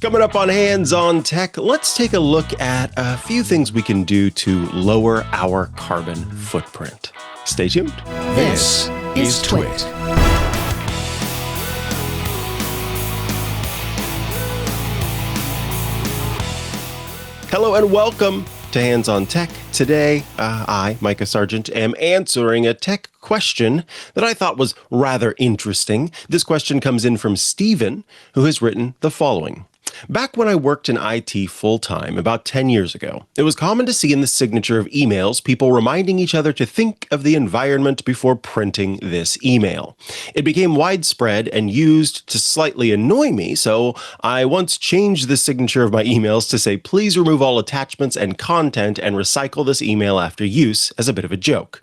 Coming up on Hands on Tech, let's take a look at a few things we can do to lower our carbon footprint. Stay tuned. This is TWiT. Hello and welcome to Hands on Tech. Today, I, Mikah Sargent, am answering a tech question that I thought was rather interesting. This question comes in from Steven, who has written the following. Back when I worked in IT full-time about 10 years ago, it was common to see in the signature of emails people reminding each other to think of the environment before printing this email. It became widespread and used to slightly annoy me, so I once changed the signature of my emails to say, please remove all attachments and content and recycle this email after use, as a bit of a joke.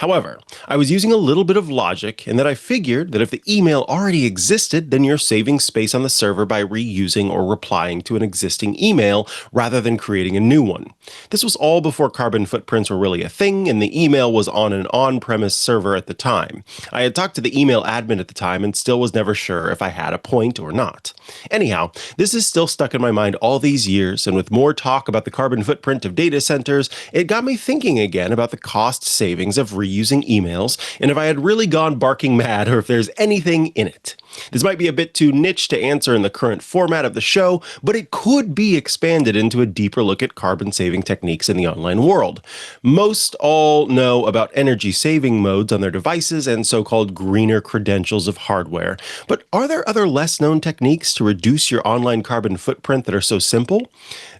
However, I was using a little bit of logic in that I figured that if the email already existed, then you're saving space on the server by reusing or replying to an existing email rather than creating a new one. This was all before carbon footprints were really a thing, and the email was on an on-premise server at the time. I had talked to the email admin at the time and still was never sure if I had a point or not. Anyhow, this is still stuck in my mind all these years, and with more talk about the carbon footprint of data centers, it got me thinking again about the cost savings of reusing emails, and if I had really gone barking mad or if there's anything in it. This might be a bit too niche to answer in the current format of the show, but it could be expanded into a deeper look at carbon-saving techniques in the online world. Most all know about energy-saving modes on their devices and so-called greener credentials of hardware, but are there other less-known techniques to reduce your online carbon footprint that are so simple?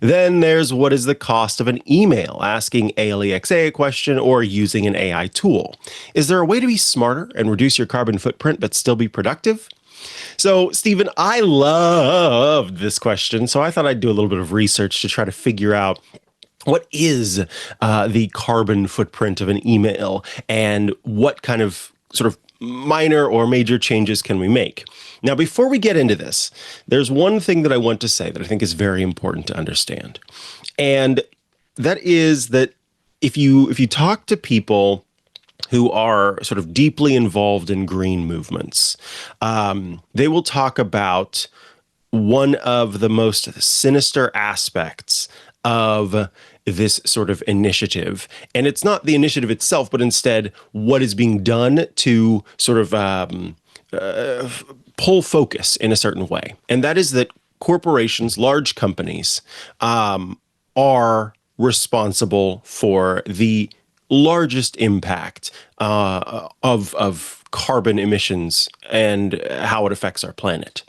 Then there's what is the cost of an email, asking Alexa a question or using an AI tool. Is there a way to be smarter and reduce your carbon footprint but still be productive? So, Stephen, I loved this question, so I thought I'd do a little bit of research to try to figure out what is the carbon footprint of an email and what kind of sort of minor or major changes can we make. Now, before we get into this, there's one thing that I want to say that I think is very important to understand. And that is that if you talk to people who are sort of deeply involved in green movements, they will talk about one of the most sinister aspects of this sort of initiative. And it's not the initiative itself, but instead what is being done to sort of pull focus in a certain way. And that is that corporations, large companies, are responsible for the largest impact of carbon emissions and how it affects our planet.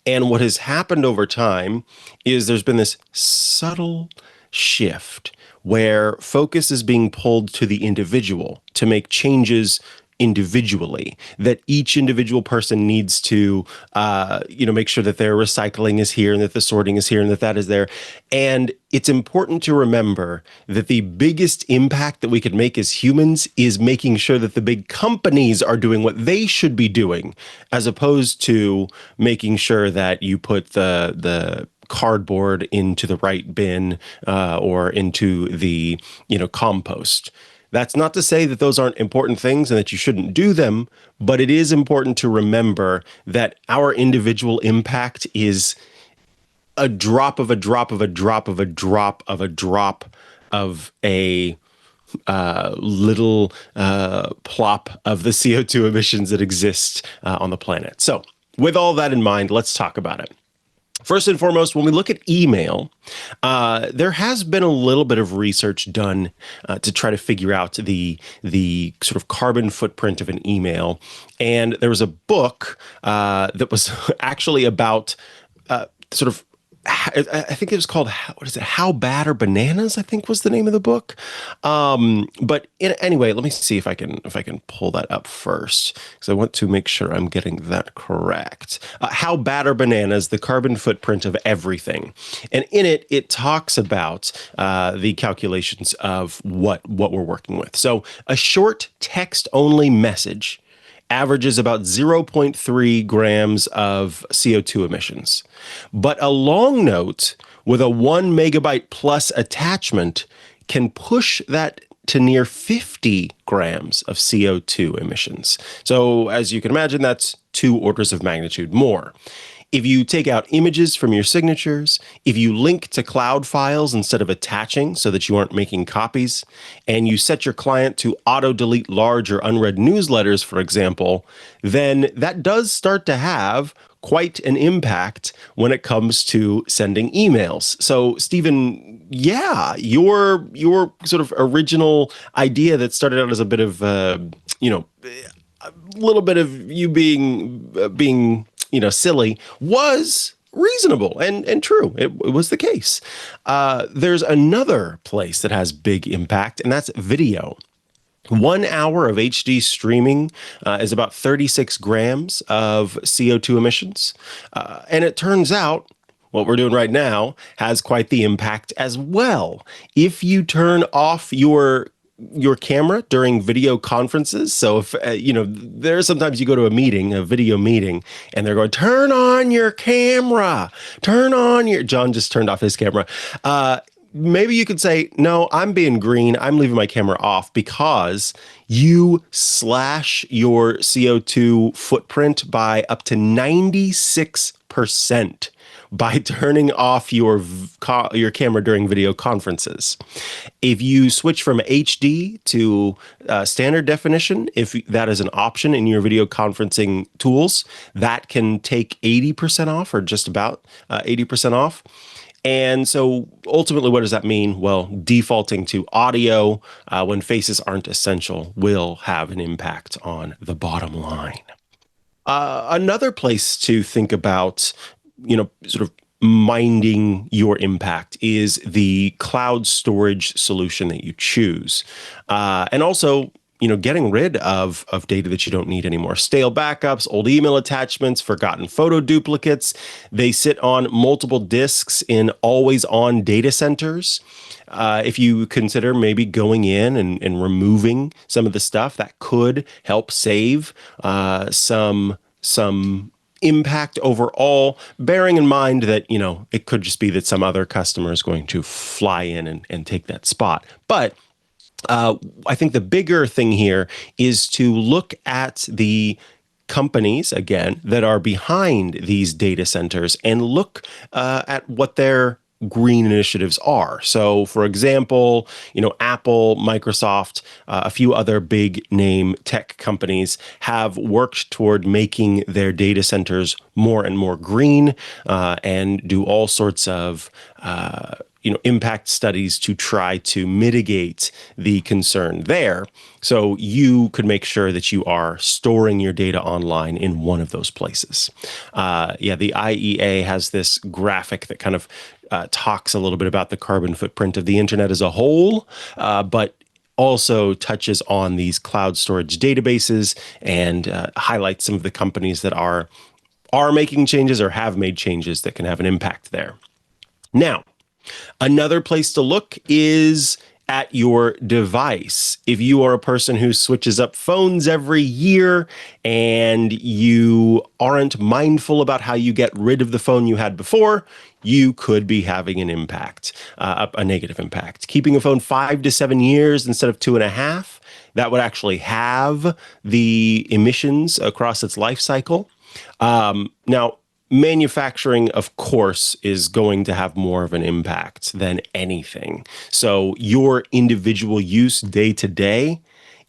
And what has happened over time is there's been this subtle shift where focus is being pulled to the individual to make changes individually, that each individual person needs to, make sure that their recycling is here and that the sorting is here and that is there. And it's important to remember that the biggest impact that we could make as humans is making sure that the big companies are doing what they should be doing, as opposed to making sure that you put the cardboard into the right bin or into the compost. That's not to say that those aren't important things and that you shouldn't do them, but it is important to remember that our individual impact is a drop of a drop of a drop of a drop of a drop of a little plop of the CO2 emissions that exist on the planet. So with all that in mind, let's talk about it. First and foremost, when we look at email, there has been a little bit of research done to try to figure out the sort of carbon footprint of an email. And there was a book that was actually about sort of, I think it was called, How Bad Are Bananas, I think was the name of the book. Anyway, let me see if I can pull that up first, because I want to make sure I'm getting that correct. How Bad Are Bananas, the Carbon Footprint of Everything. And in it, it talks about the calculations of what we're working with. So a short text-only message averages about 0.3 grams of CO2 emissions. But a long note with a 1 megabyte plus attachment can push that to near 50 grams of CO2 emissions. So as you can imagine, that's 2 orders of magnitude more. If you take out images from your signatures, if you link to cloud files instead of attaching so that you aren't making copies, and you set your client to auto-delete large or unread newsletters, for example, then that does start to have quite an impact when it comes to sending emails. So, Stephen, yeah, your sort of original idea that started out as a bit of, a little bit of you being silly was reasonable and true. It was the case. There's another place that has big impact, and that's video. 1 hour of HD streaming is about 36 grams of CO2 emissions. And it turns out what we're doing right now has quite the impact as well. If you turn off your camera during video conferences. So if, there's sometimes you go to a video meeting, and they're going, turn on your camera, John just turned off his camera. Maybe you could say, no, I'm being green. I'm leaving my camera off because you slash your CO2 footprint by up to 96% by turning off your camera during video conferences. If you switch from HD to standard definition, if that is an option in your video conferencing tools, that can take 80% off, or just about 80% off. And so ultimately, what does that mean? Well, defaulting to audio when faces aren't essential will have an impact on the bottom line. Another place to think about, sort of minding your impact is the cloud storage solution that you choose. And also, getting rid of data that you don't need anymore. Stale backups, old email attachments, forgotten photo duplicates. They sit on multiple disks in always-on data centers. If you consider maybe going in and removing some of the stuff, that could help save some impact overall, bearing in mind that, it could just be that some other customer is going to fly in and take that spot. But I think the bigger thing here is to look at the companies, again, that are behind these data centers and look at what their green initiatives are. So, for example, Apple, Microsoft, a few other big name tech companies have worked toward making their data centers more and more green and do all sorts of impact studies to try to mitigate the concern there. So you could make sure that you are storing your data online in one of those places. The IEA has this graphic that kind of talks a little bit about the carbon footprint of the internet as a whole, but also touches on these cloud storage databases and highlights some of the companies that are making changes or have made changes that can have an impact there. Now, another place to look is at your device. If you are a person who switches up phones every year and you aren't mindful about how you get rid of the phone you had before, you could be having an impact, a negative impact. Keeping a phone 5 to 7 years instead of 2.5, that would actually have the emissions across its life cycle. Now, manufacturing, of course, is going to have more of an impact than anything. So your individual use day to day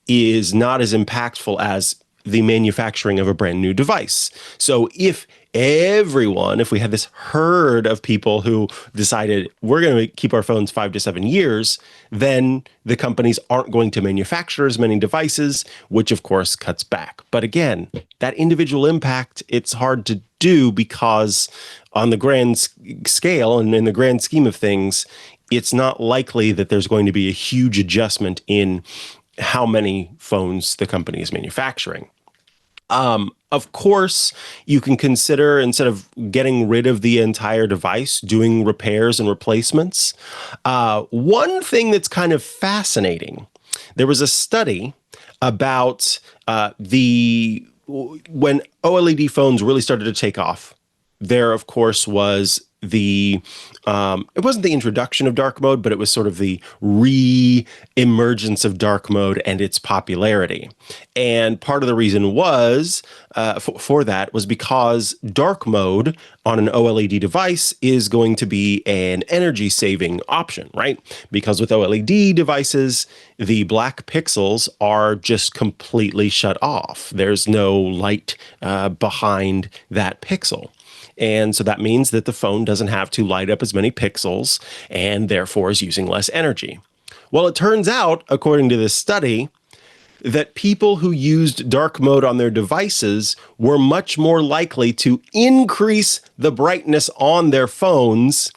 is not as impactful as the manufacturing of a brand new device. So if we had this herd of people who decided we're going to keep our phones 5 to 7 years, then the companies aren't going to manufacture as many devices, which of course cuts back. But again, that individual impact, it's hard to do because on the grand scale and in the grand scheme of things, it's not likely that there's going to be a huge adjustment in how many phones the company is manufacturing. Of course, you can consider, instead of getting rid of the entire device, doing repairs and replacements. One thing that's kind of fascinating, there was a study about when OLED phones really started to take off. There, of course, was it wasn't the introduction of dark mode, but it was sort of the re-emergence of dark mode and its popularity. And part of the reason was for that was because dark mode on an OLED device is going to be an energy saving option, right? Because with OLED devices, the black pixels are just completely shut off. There's no light behind that pixel. And so that means that the phone doesn't have to light up as many pixels and therefore is using less energy. Well, it turns out, according to this study, that people who used dark mode on their devices were much more likely to increase the brightness on their phones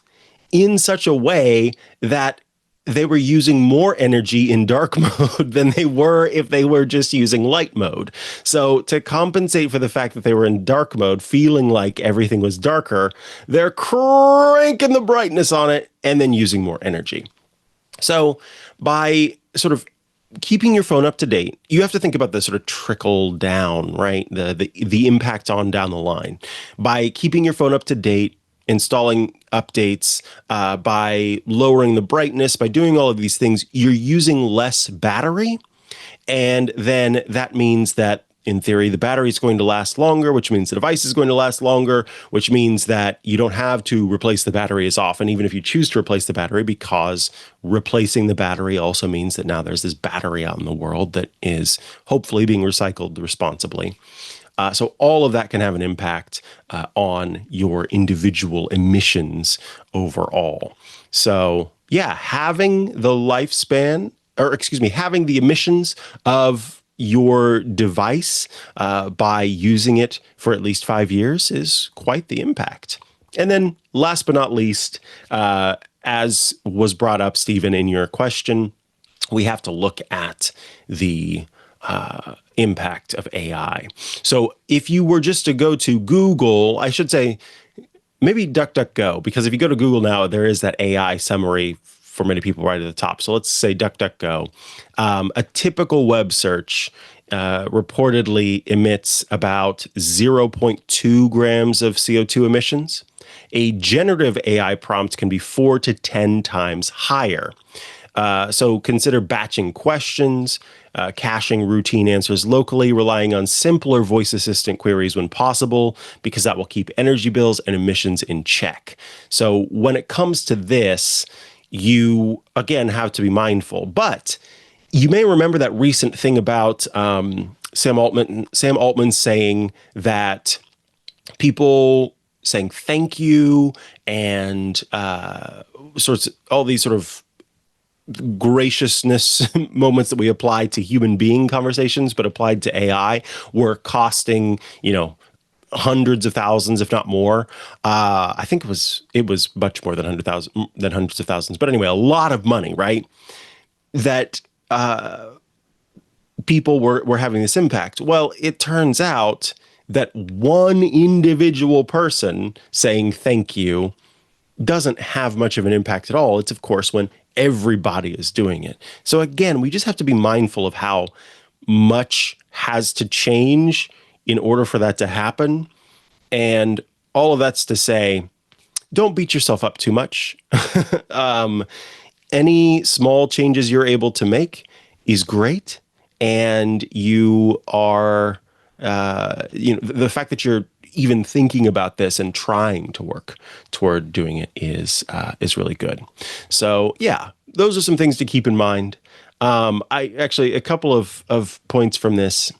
in such a way that they were using more energy in dark mode than they were if they were just using light mode. So to compensate for the fact that they were in dark mode, feeling like everything was darker, they're cranking the brightness on it and then using more energy. So by sort of keeping your phone up to date, you have to think about the sort of trickle down, right? The impact on down the line. By keeping your phone up to date, installing updates, by lowering the brightness, by doing all of these things, you're using less battery. And then that means that, in theory, the battery is going to last longer, which means the device is going to last longer, which means that you don't have to replace the battery as often, even if you choose to replace the battery, because replacing the battery also means that now there's this battery out in the world that is hopefully being recycled responsibly. So all of that can have an impact on your individual emissions overall. So yeah, having the lifespan, having the emissions of your device by using it for at least 5 years is quite the impact. And then last but not least, as was brought up, Stephen, in your question, we have to look at the impact of AI. So if you were just to go to Google, I should say maybe DuckDuckGo, because if you go to Google now, there is that AI summary for many people right at the top. So let's say DuckDuckGo. A typical web search reportedly emits about 0.2 grams of CO2 emissions. A generative AI prompt can be 4 to 10 times higher. So consider batching questions, caching routine answers locally, relying on simpler voice assistant queries when possible, because that will keep energy bills and emissions in check. So when it comes to this, you, again, have to be mindful. But you may remember that recent thing about Sam Altman saying that people saying thank you and all these sort of graciousness moments that we apply to human being conversations, but applied to AI, were costing, hundreds of thousands, if not more. I think it was much more than hundreds of thousands. But anyway, a lot of money, right? That people were having this impact. Well, it turns out that one individual person saying thank you doesn't have much of an impact at all. It's, of course, when everybody is doing it. So again, we just have to be mindful of how much has to change in order for that to happen. And all of that's to say, don't beat yourself up too much. Any small changes you're able to make is great. And you are, the fact that you're even thinking about this and trying to work toward doing it is really good. So yeah, those are some things to keep in mind. A couple of points from this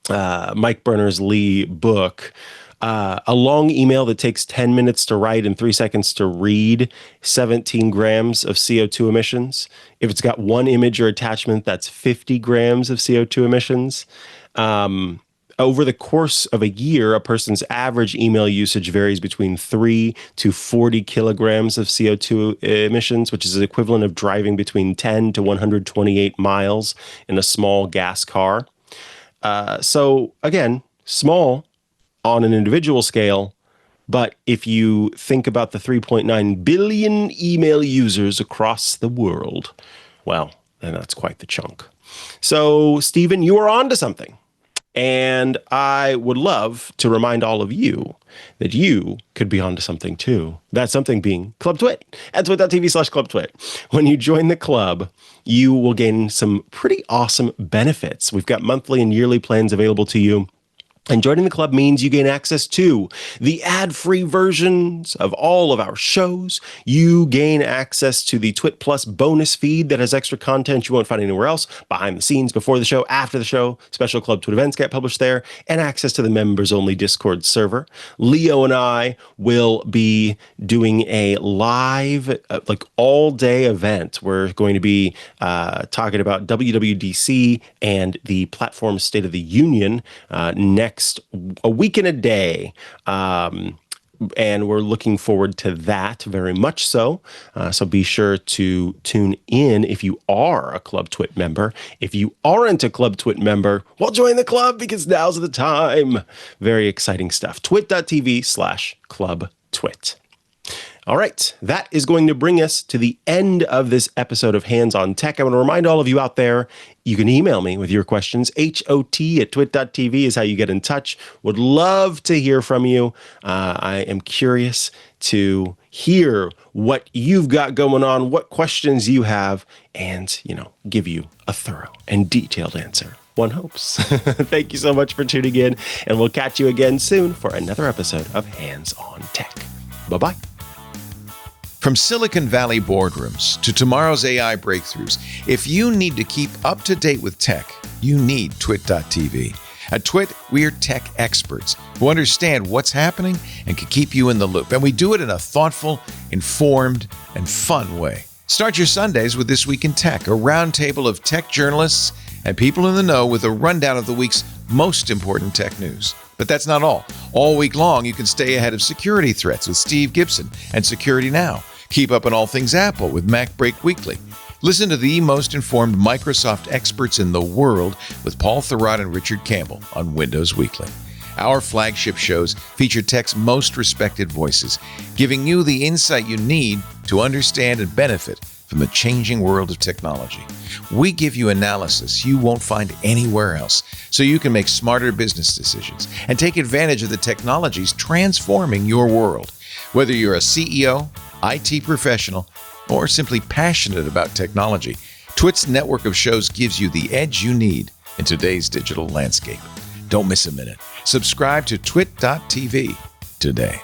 Mike Berners-Lee book. A long email that takes 10 minutes to write and 3 seconds to read, 17 grams of CO2 emissions. If it's got one image or attachment, that's 50 grams of CO2 emissions. Over the course of a year, a person's average email usage varies between 3 to 40 kilograms of CO2 emissions, which is the equivalent of driving between 10 to 128 miles in a small gas car. So again, small on an individual scale, but if you think about the 3.9 billion email users across the world, well, then that's quite the chunk. So, Stephen, you are on to something. And I would love to remind all of you that you could be onto something too. That something being Club TWiT at twit.tv/Club TWiT. When you join the club, you will gain some pretty awesome benefits. We've got monthly and yearly plans available to you. And joining the club means you gain access to the ad-free versions of all of our shows. You gain access to the TWiT Plus bonus feed that has extra content you won't find anywhere else, behind the scenes, before the show, after the show. Special Club TWiT events get published there, and access to the members-only Discord server. Leo and I will be doing a live, all-day event. We're going to be talking about WWDC and the platform State of the Union next a week and a day. And we're looking forward to that very much so. So be sure to tune in if you are a Club TWiT member. If you aren't a Club TWiT member, well, join the club because now's the time. Very exciting stuff. twit.tv/Club TWiT. All right, that is going to bring us to the end of this episode of Hands on Tech. I want to remind all of you out there, you can email me with your questions. hot@twit.tv is how you get in touch. Would love to hear from you. I am curious to hear what you've got going on, what questions you have, and, give you a thorough and detailed answer. One hopes. Thank you so much for tuning in, and we'll catch you again soon for another episode of Hands on Tech. Bye-bye. From Silicon Valley boardrooms to tomorrow's AI breakthroughs, if you need to keep up to date with tech, you need twit.tv. At TWiT, we're tech experts who understand what's happening and can keep you in the loop. And we do it in a thoughtful, informed, and fun way. Start your Sundays with This Week in Tech, a roundtable of tech journalists and people in the know with a rundown of the week's most important tech news. But that's not all. All week long, you can stay ahead of security threats with Steve Gibson and Security Now. Keep up on all things Apple with MacBreak Weekly. Listen to the most informed Microsoft experts in the world with Paul Thurrott and Richard Campbell on Windows Weekly. Our flagship shows feature tech's most respected voices, giving you the insight you need to understand and benefit from the changing world of technology. We give you analysis you won't find anywhere else, so you can make smarter business decisions and take advantage of the technologies transforming your world. Whether you're a CEO, IT professional, or simply passionate about technology, TWiT's network of shows gives you the edge you need in today's digital landscape. Don't miss a minute. Subscribe to twit.tv today.